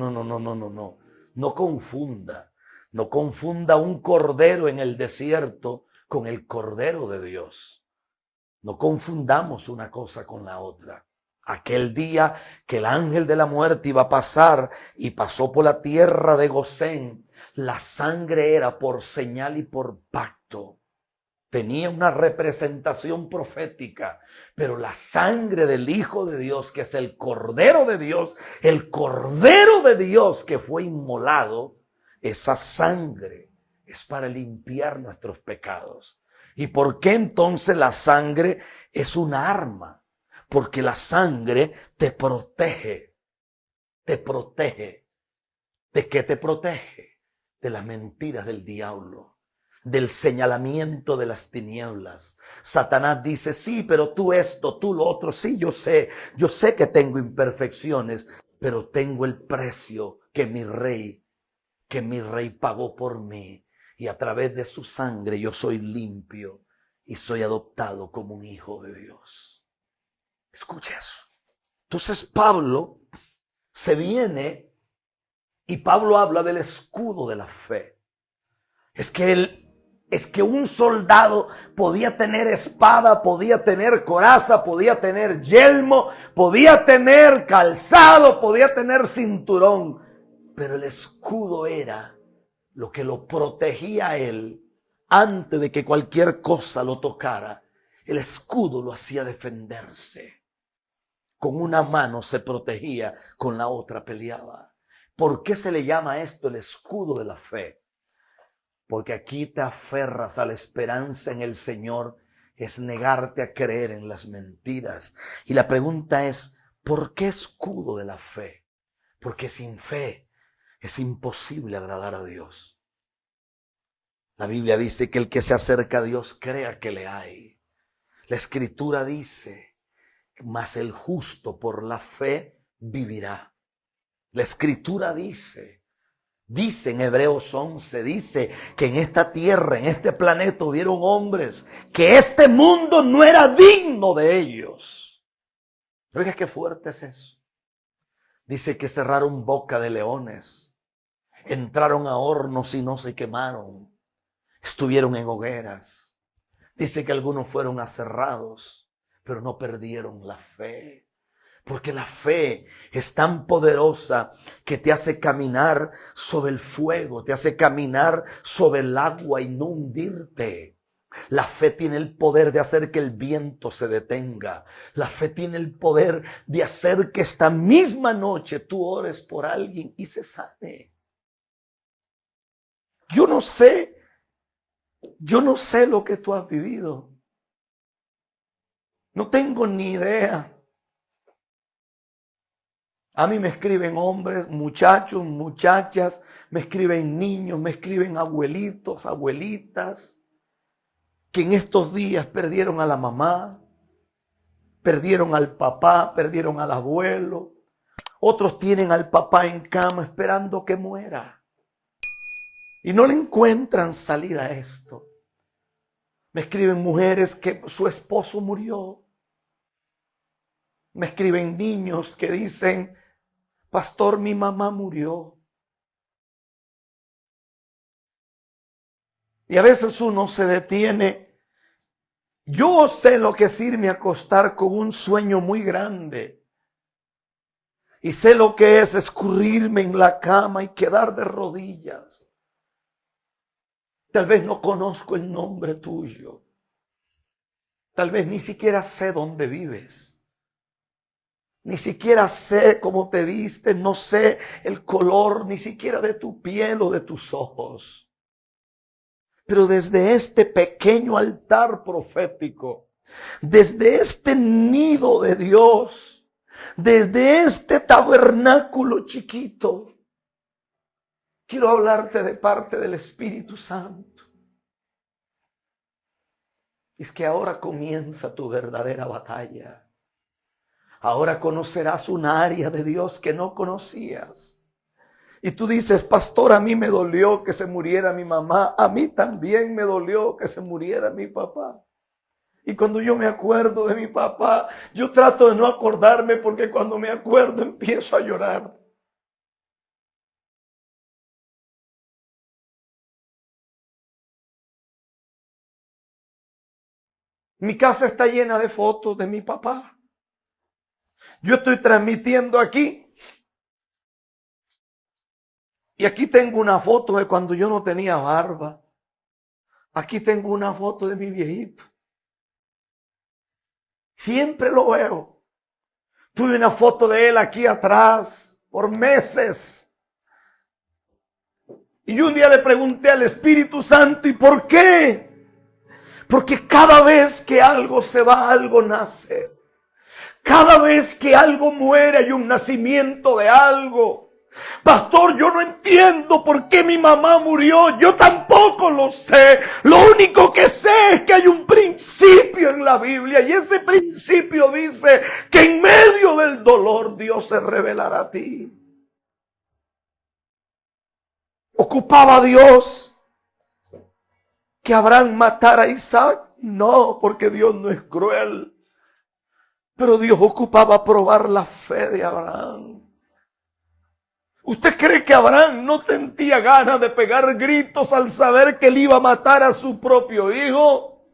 No confunda. No confunda un cordero en el desierto con el cordero de Dios. No confundamos una cosa con la otra. Aquel día que el ángel de la muerte iba a pasar y pasó por la tierra de Gosén, la sangre era por señal y por pacto. Tenía una representación profética, pero la sangre del Hijo de Dios, que es el Cordero de Dios, el Cordero de Dios que fue inmolado, esa sangre es para limpiar nuestros pecados. ¿Y por qué entonces la sangre es una arma? Porque la sangre te protege. Te protege. ¿De qué te protege? De las mentiras del diablo. Del señalamiento de las tinieblas. Satanás dice, sí, pero tú esto, tú lo otro, sí, yo sé que tengo imperfecciones, pero tengo el precio que mi rey pagó por mí, y a través de su sangre yo soy limpio y soy adoptado como un hijo de Dios. Escucha eso. Entonces Pablo se viene y Pablo habla del escudo de la fe. Es que un soldado podía tener espada, podía tener coraza, podía tener yelmo, podía tener calzado, podía tener cinturón. Pero el escudo era lo que lo protegía a él antes de que cualquier cosa lo tocara. El escudo lo hacía defenderse. Con una mano se protegía, con la otra peleaba. ¿Por qué se le llama esto el escudo de la fe? Porque aquí te aferras a la esperanza en el Señor, es negarte a creer en las mentiras. Y la pregunta es, ¿por qué escudo de la fe? Porque sin fe es imposible agradar a Dios. La Biblia dice que el que se acerca a Dios crea que le hay. La Escritura dice, mas el justo por la fe vivirá. La Escritura dice en Hebreos 11, dice que en esta tierra, en este planeta hubieron hombres que este mundo no era digno de ellos. Oiga, qué fuerte es eso. Dice que cerraron boca de leones, entraron a hornos y no se quemaron, estuvieron en hogueras. Dice que algunos fueron aserrados, pero no perdieron la fe. Porque la fe es tan poderosa que te hace caminar sobre el fuego, te hace caminar sobre el agua y no hundirte. La fe tiene el poder de hacer que el viento se detenga. La fe tiene el poder de hacer que esta misma noche tú ores por alguien y se sane. Yo no sé lo que tú has vivido. No tengo ni idea. A mí me escriben hombres, muchachos, muchachas, me escriben niños, me escriben abuelitos, abuelitas, que en estos días perdieron a la mamá, perdieron al papá, perdieron al abuelo. Otros tienen al papá en cama esperando que muera. Y no le encuentran salida a esto. Me escriben mujeres que su esposo murió. Me escriben niños que dicen, pastor, mi mamá murió. Y a veces uno se detiene. Yo sé lo que es irme a acostar con un sueño muy grande. Y sé lo que es escurrirme en la cama y quedar de rodillas. Tal vez no conozco el nombre tuyo. Tal vez ni siquiera sé dónde vives. Ni siquiera sé cómo te vistes, no sé el color, ni siquiera de tu piel o de tus ojos. Pero desde este pequeño altar profético, desde este nido de Dios, desde este tabernáculo chiquito, quiero hablarte de parte del Espíritu Santo. Es que ahora comienza tu verdadera batalla. Ahora conocerás un área de Dios que no conocías. Y tú dices, pastor, a mí me dolió que se muriera mi mamá. A mí también me dolió que se muriera mi papá. Y cuando yo me acuerdo de mi papá, yo trato de no acordarme porque cuando me acuerdo empiezo a llorar. Mi casa está llena de fotos de mi papá. Yo estoy transmitiendo aquí. Y aquí tengo una foto de cuando yo no tenía barba. Aquí tengo una foto de mi viejito. Siempre lo veo. Tuve una foto de él aquí atrás por meses. Y un día le pregunté al Espíritu Santo, ¿y por qué? Porque cada vez que algo se va, algo nace. Cada vez que algo muere hay un nacimiento de algo. Pastor, yo no entiendo por qué mi mamá murió. Yo tampoco lo sé. Lo único que sé es que hay un principio en la Biblia. Y ese principio dice que en medio del dolor Dios se revelará a ti. ¿Ocupaba Dios que Abraham matara a Isaac? No, porque Dios no es cruel. Pero Dios ocupaba probar la fe de Abraham. ¿Usted cree que Abraham no sentía ganas de pegar gritos al saber que él iba a matar a su propio hijo?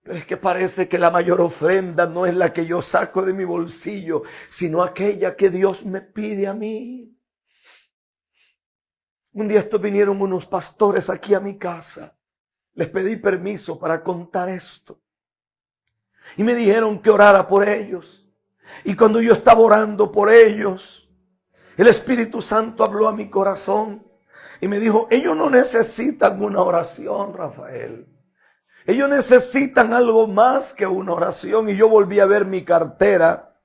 Pero es que parece que la mayor ofrenda no es la que yo saco de mi bolsillo, sino aquella que Dios me pide a mí. Un día vinieron unos pastores aquí a mi casa. Les pedí permiso para contar esto. Y me dijeron que orara por ellos. Y cuando yo estaba orando por ellos, el Espíritu Santo habló a mi corazón y me dijo, ellos no necesitan una oración, Rafael. Ellos necesitan algo más que una oración. Y yo volví a ver mi cartera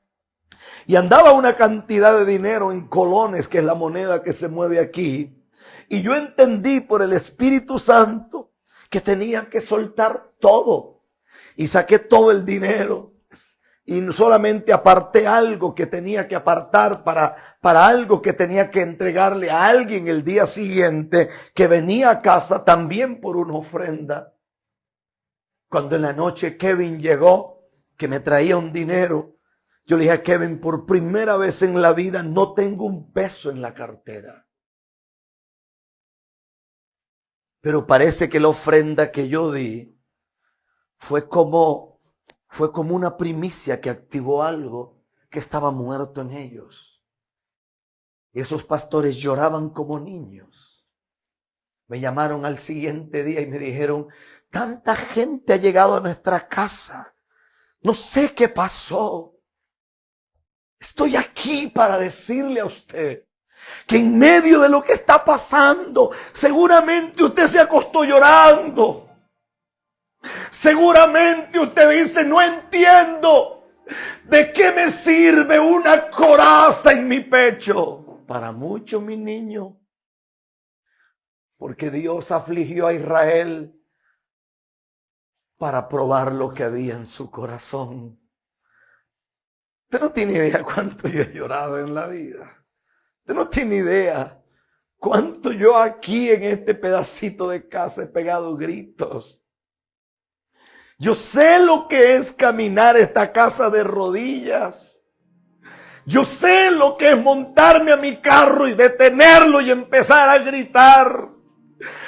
y andaba una cantidad de dinero en colones, que es la moneda que se mueve aquí. Y yo entendí por el Espíritu Santo que tenía que soltar todo. Y saqué todo el dinero. Y solamente aparté algo que tenía que apartar para algo que tenía que entregarle a alguien el día siguiente que venía a casa también por una ofrenda. Cuando en la noche Kevin llegó, que me traía un dinero, yo le dije a Kevin, por primera vez en la vida no tengo un peso en la cartera. Pero parece que la ofrenda que yo di fue como una primicia que activó algo que estaba muerto en ellos. Y esos pastores lloraban como niños. Me llamaron al siguiente día y me dijeron, tanta gente ha llegado a nuestra casa. No sé qué pasó. Estoy aquí para decirle a usted que en medio de lo que está pasando, seguramente usted se acostó llorando. Seguramente usted dice, no entiendo de qué me sirve una coraza en mi pecho. Para mucho, mi niño, porque Dios afligió a Israel para probar lo que había en su corazón. Usted no tiene idea cuánto yo he llorado en la vida. Usted no tiene idea cuánto yo aquí en este pedacito de casa he pegado gritos. Yo sé lo que es caminar esta casa de rodillas. Yo sé lo que es montarme a mi carro y detenerlo y empezar a gritar.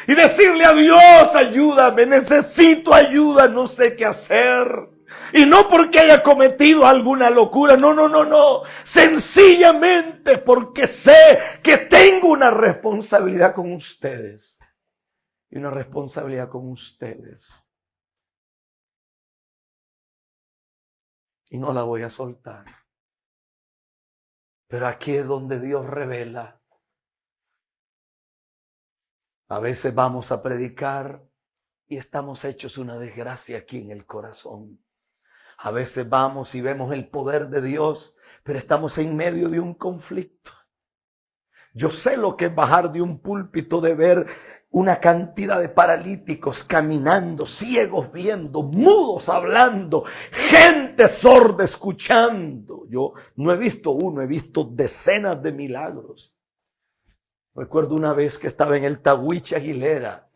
Y decirle a Dios, ayúdame, necesito ayuda, no sé qué hacer. Y no porque haya cometido alguna locura, no. Sencillamente porque sé que tengo una responsabilidad con ustedes. Y una responsabilidad con ustedes. Y no la voy a soltar. Pero aquí es donde Dios revela. A veces vamos a predicar y estamos hechos una desgracia aquí en el corazón. A veces vamos y vemos el poder de Dios, pero estamos en medio de un conflicto. Yo sé lo que es bajar de un púlpito, de ver una cantidad de paralíticos caminando, ciegos viendo, mudos hablando, gente sorda escuchando. Yo no he visto uno, he visto decenas de milagros. Recuerdo una vez que estaba en el Tahuiche Aguilera,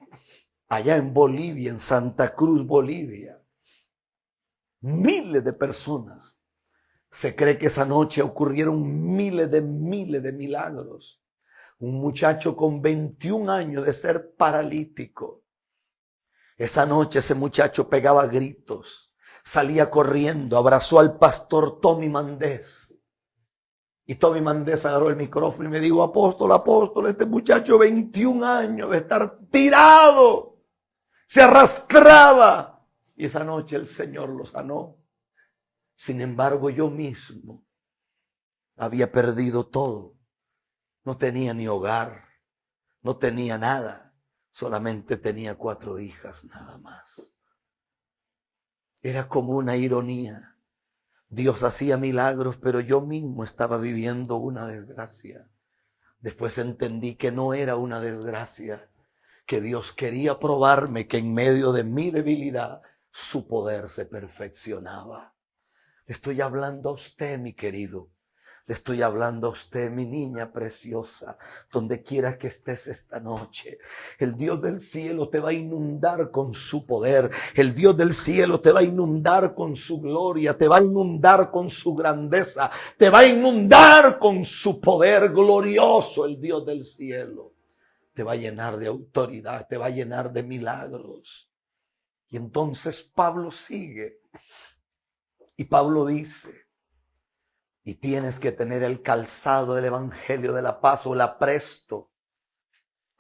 allá en Bolivia, en Santa Cruz, Bolivia. Miles de personas. Se cree que esa noche ocurrieron miles de milagros. Un muchacho con 21 años de ser paralítico. Esa noche ese muchacho pegaba gritos, salía corriendo, abrazó al pastor Tommy Mandés. Y Tommy Mandés agarró el micrófono y me dijo, apóstol, este muchacho 21 años de estar tirado, se arrastraba. Y esa noche el Señor lo sanó. Sin embargo, yo mismo había perdido todo. No tenía ni hogar, no tenía nada. Solamente tenía 4 hijas, nada más. Era como una ironía. Dios hacía milagros, pero yo mismo estaba viviendo una desgracia. Después entendí que no era una desgracia, que Dios quería probarme que en medio de mi debilidad su poder se perfeccionaba. Le estoy hablando a usted, mi querido. Le estoy hablando a usted, mi niña preciosa, donde quiera que estés esta noche. El Dios del cielo te va a inundar con su poder. El Dios del cielo te va a inundar con su gloria. Te va a inundar con su grandeza. Te va a inundar con su poder glorioso. El Dios del cielo te va a llenar de autoridad. Te va a llenar de milagros. Y entonces Pablo sigue. Y Pablo dice, y tienes que tener el calzado del evangelio de la paz o el apresto.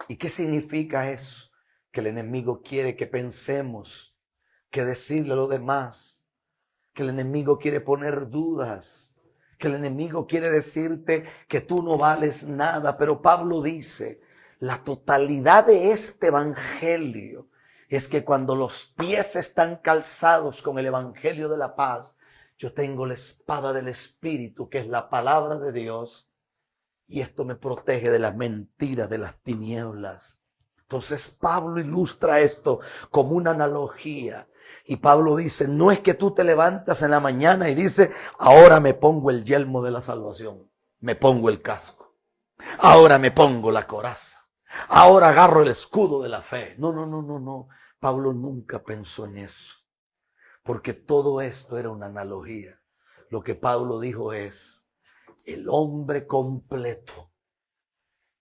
¿Y qué significa eso? Que el enemigo quiere que pensemos, que decirle a los demás, que el enemigo quiere poner dudas, que el enemigo quiere decirte que tú no vales nada. Pero Pablo dice, la totalidad de este evangelio es que cuando los pies están calzados con el evangelio de la paz, yo tengo la espada del Espíritu, que es la palabra de Dios. y esto me protege de las mentiras, de las tinieblas. Entonces Pablo ilustra esto como una analogía. Y Pablo dice, no es que tú te levantas en la mañana y dices, ahora me pongo el yelmo de la salvación, me pongo el casco, ahora me pongo la coraza, ahora agarro el escudo de la fe. No, no, no, no, no. Pablo nunca pensó en eso, porque todo esto era una analogía. Lo que Pablo dijo es, el hombre completo,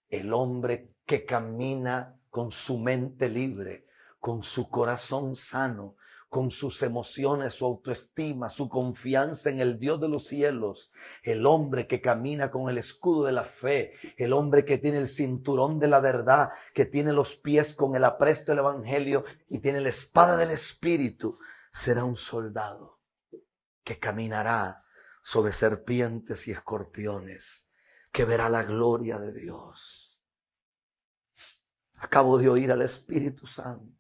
el hombre que camina con su mente libre, con su corazón sano, con sus emociones, su autoestima, su confianza en el Dios de los cielos, el hombre que camina con el escudo de la fe, el hombre que tiene el cinturón de la verdad, que tiene los pies con el apresto del evangelio y tiene la espada del espíritu, será un soldado que caminará sobre serpientes y escorpiones, que verá la gloria de Dios. Acabo de oír al Espíritu Santo.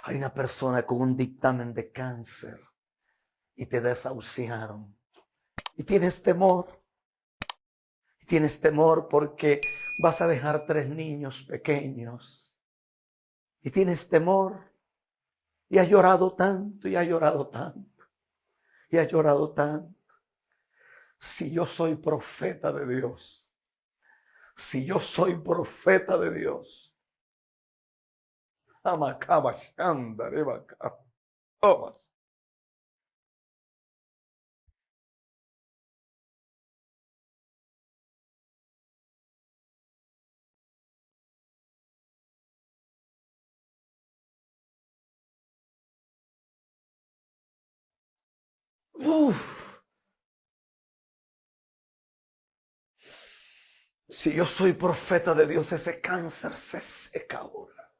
Hay una persona con un dictamen de cáncer y te desahuciaron. Y tienes temor. Y tienes temor porque vas a dejar 3 niños pequeños. Y tienes temor. Y has llorado tanto, y has llorado tanto. Y has llorado tanto. Si yo soy profeta de Dios. Si yo soy profeta de Dios. Si yo soy profeta de Dios, ese cáncer se seca ahora.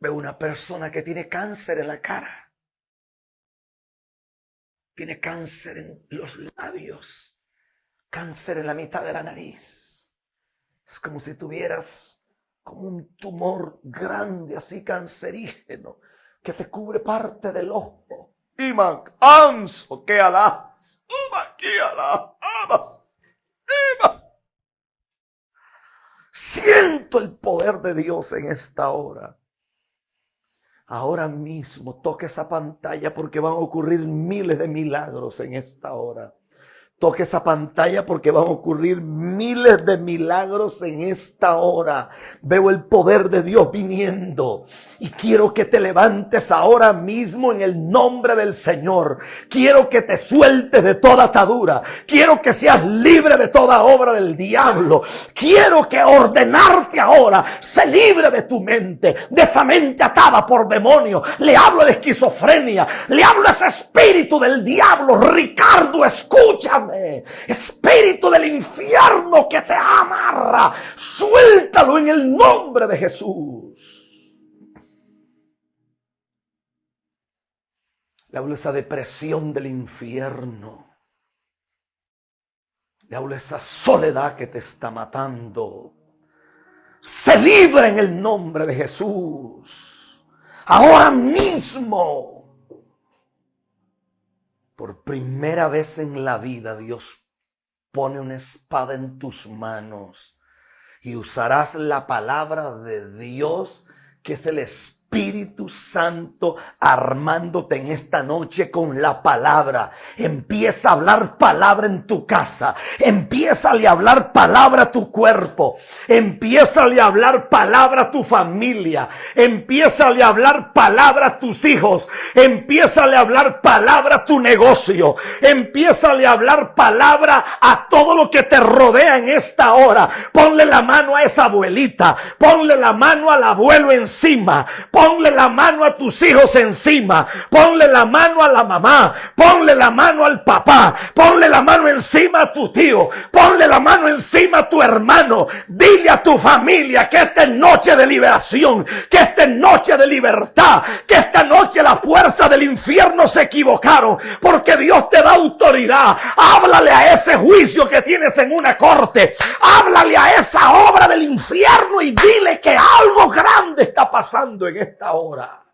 Veo una persona que tiene cáncer en la cara. Tiene cáncer en los labios. Cáncer en la mitad de la nariz. Es como si tuvieras como un tumor grande, así cancerígeno, que te cubre parte del ojo. Iman, anso, que alá. Siento el poder de Dios en esta hora. Ahora mismo toque esa pantalla porque van a ocurrir miles de milagros en esta hora. Toque esa pantalla porque van a ocurrir miles de milagros en esta hora. Veo el poder de Dios viniendo y quiero que te levantes ahora mismo en el nombre del Señor. Quiero que te sueltes de toda atadura. Quiero que seas libre de toda obra del diablo. Quiero que ordenarte ahora se libre de tu mente, de esa mente atada por demonios. Le hablo de esquizofrenia, le hablo a ese espíritu del diablo. Ricardo, escúchame. Espíritu del infierno que te amarra, suéltalo en el nombre de Jesús. Le hablo de esa depresión del infierno. Le hablo de esa soledad que te está matando. Se libre en el nombre de Jesús. Ahora mismo. Por primera vez en la vida, Dios pone una espada en tus manos y usarás la palabra de Dios, que es el Espíritu Santo, armándote en esta noche con la palabra. Empieza a hablar palabra en tu casa. Empiézale a hablar palabra a tu cuerpo. Empiézale a hablar palabra a tu familia. Empiézale a hablar palabra a tus hijos. Empiézale a hablar palabra a tu negocio. Empiézale a hablar palabra a todo lo que te rodea en esta hora. Ponle la mano a esa abuelita. Ponle la mano al abuelo encima. Ponle la mano a tus hijos encima. Ponle la mano a la mamá. Ponle la mano al papá. Ponle la mano encima a tu tío. Ponle la mano encima a tu hermano. Dile a tu familia que esta es noche de liberación, que esta es noche de libertad, que esta noche la fuerza del infierno se equivocaron, porque Dios te da autoridad. Háblale a ese juicio que tienes en una corte. Háblale a esa obra del infierno y dile que algo grande está pasando en esta hora.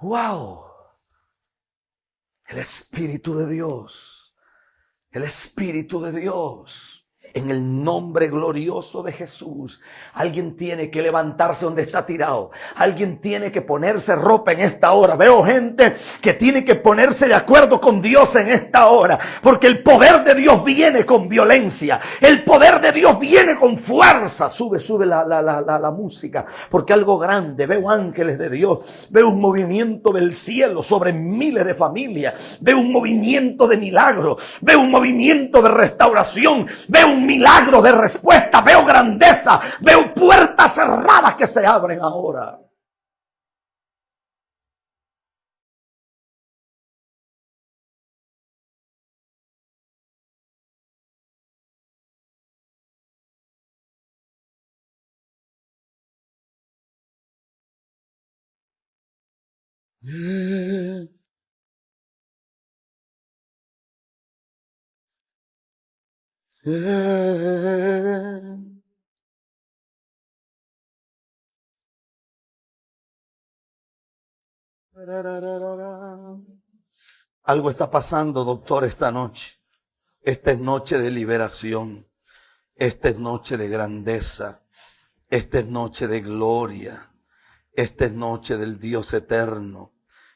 ¡Wow! El Espíritu de Dios. El Espíritu de Dios. En el nombre glorioso de Jesús. Alguien tiene que levantarse donde está tirado. Alguien tiene que ponerse ropa en esta hora. Veo gente que tiene que ponerse de acuerdo con Dios en esta hora. Porque el poder de Dios viene con violencia. El poder de Dios viene con fuerza. Sube la música. Porque algo grande. Veo ángeles de Dios. Veo un movimiento del cielo sobre miles de familias. Veo un movimiento de milagro. Veo un movimiento de restauración. Veo un milagro de respuesta, veo grandeza, veo puertas cerradas que se abren ahora. Algo está pasando, doctor, esta noche. Esta es noche de liberación. Esta es noche de grandeza. Esta es noche de gloria. Esta es noche del Dios eterno.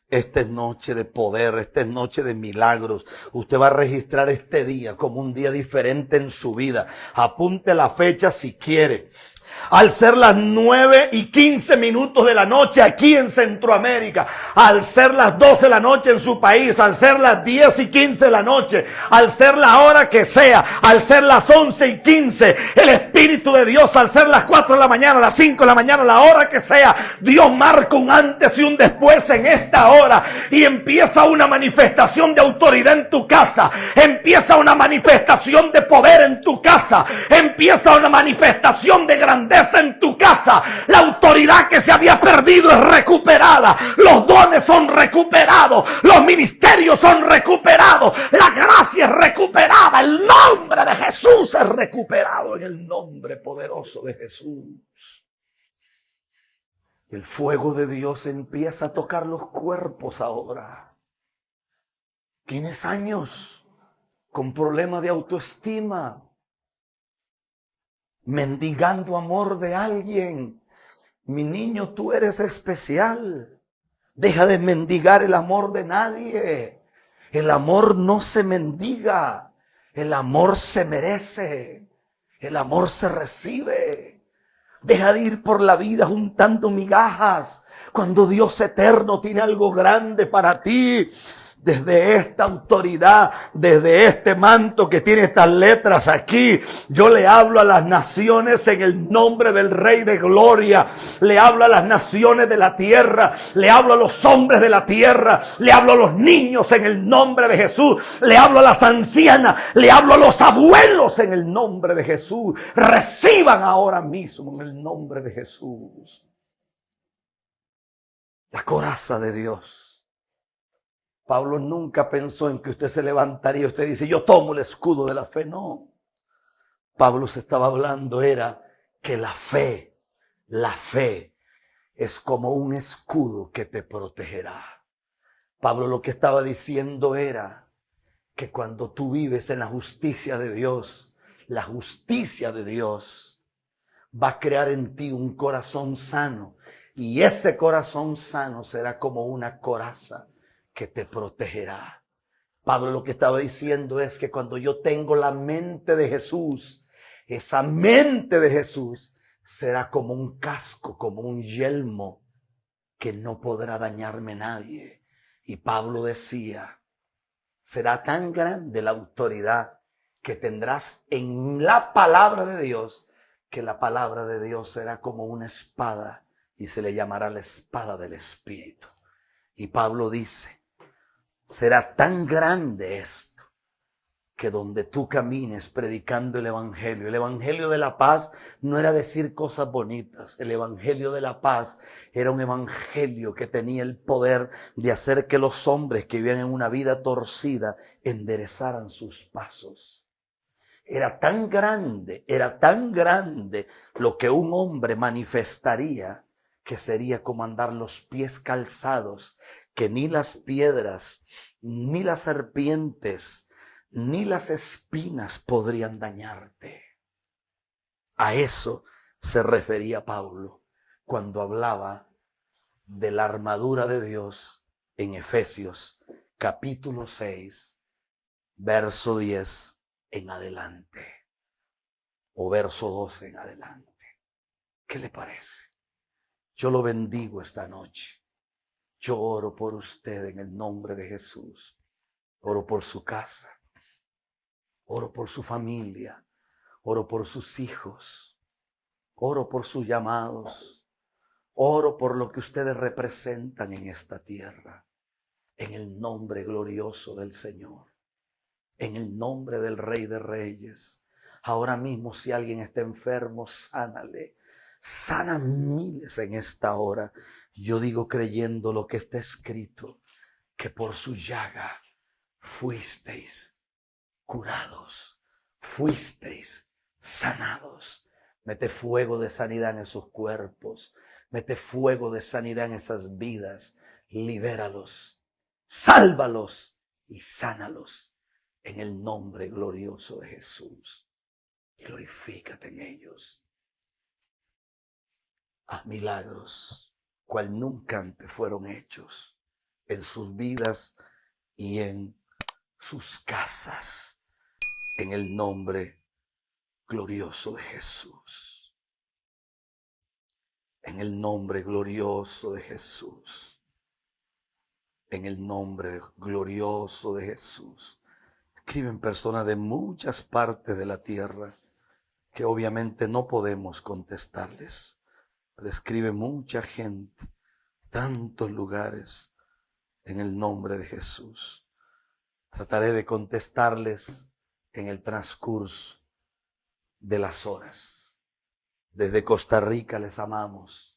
Esta es noche de poder, esta es noche de milagros. Usted va a registrar este día como un día diferente en su vida. Apunte la fecha si quiere. Al ser las 9:15 de la noche aquí en Centroamérica, al ser las 12 de la noche en su país, al ser las 10:15 de la noche, al ser la hora que sea, al ser las 11:15, el Espíritu de Dios, al ser las 4 de la mañana, las 5 de la mañana, la hora que sea, Dios marca un antes y un después en esta hora y empieza una manifestación de autoridad en tu casa, empieza una manifestación de poder en tu casa, empieza una manifestación de grandeza en tu casa. La autoridad que se había perdido es recuperada, los dones son recuperados, los ministerios son recuperados, la gracia es recuperada, el nombre de Jesús es recuperado en el nombre poderoso de Jesús. El fuego de Dios empieza a tocar los cuerpos ahora. ¿Tienes años con problemas de autoestima? Mendigando amor de alguien. Mi niño, tú eres especial. Deja de mendigar el amor de nadie. El amor no se mendiga. El amor se merece. El amor se recibe. Deja de ir por la vida juntando migajas cuando Dios eterno tiene algo grande para ti. Desde esta autoridad, desde este manto que tiene estas letras aquí, yo le hablo a las naciones en el nombre del Rey de Gloria. Le hablo a las naciones de la tierra, le hablo a los hombres de la tierra, le hablo a los niños en el nombre de Jesús, le hablo a las ancianas, le hablo a los abuelos en el nombre de Jesús. Reciban ahora mismo en el nombre de Jesús la coraza de Dios. Pablo nunca pensó en que usted se levantaría y usted dice, yo tomo el escudo de la fe. No. Pablo se estaba hablando era que la fe es como un escudo que te protegerá. Pablo lo que estaba diciendo era que cuando tú vives en la justicia de Dios, la justicia de Dios va a crear en ti un corazón sano. Y ese corazón sano será como una coraza que te protegerá. Pablo lo que estaba diciendo es que cuando yo tengo la mente de Jesús, esa mente de Jesús será como un casco, como un yelmo que no podrá dañarme nadie. Y Pablo decía, será tan grande la autoridad que tendrás en la palabra de Dios, que la palabra de Dios será como una espada y se le llamará la espada del Espíritu. Y Pablo dice, será tan grande esto que donde tú camines predicando el Evangelio de la paz no era decir cosas bonitas. El Evangelio de la paz era un evangelio que tenía el poder de hacer que los hombres que vivían en una vida torcida enderezaran sus pasos. Era tan grande lo que un hombre manifestaría que sería como andar los pies calzados que ni las piedras, ni las serpientes, ni las espinas podrían dañarte. A eso se refería Pablo cuando hablaba de la armadura de Dios en Efesios capítulo 6, verso 10 en adelante, o verso 12 en adelante. ¿Qué le parece? Yo lo bendigo esta noche. Yo oro por usted en el nombre de Jesús. Oro por su casa. Oro por su familia. Oro por sus hijos. Oro por sus llamados. Oro por lo que ustedes representan en esta tierra. En el nombre glorioso del Señor. En el nombre del Rey de Reyes. Ahora mismo, si alguien está enfermo, sánale. Sana miles en esta hora. Yo digo creyendo lo que está escrito, que por su llaga fuisteis curados, fuisteis sanados. Mete fuego de sanidad en esos cuerpos, mete fuego de sanidad en esas vidas. Libéralos, sálvalos y sánalos en el nombre glorioso de Jesús. Glorifícate en ellos. Haz milagros cual nunca antes fueron hechos en sus vidas y en sus casas, en el nombre glorioso de Jesús. En el nombre glorioso de Jesús. En el nombre glorioso de Jesús. Escriben personas de muchas partes de la tierra que obviamente no podemos contestarles. Pero escribe mucha gente, tantos lugares, en el nombre de Jesús. Trataré de contestarles en el transcurso de las horas. Desde Costa Rica les amamos.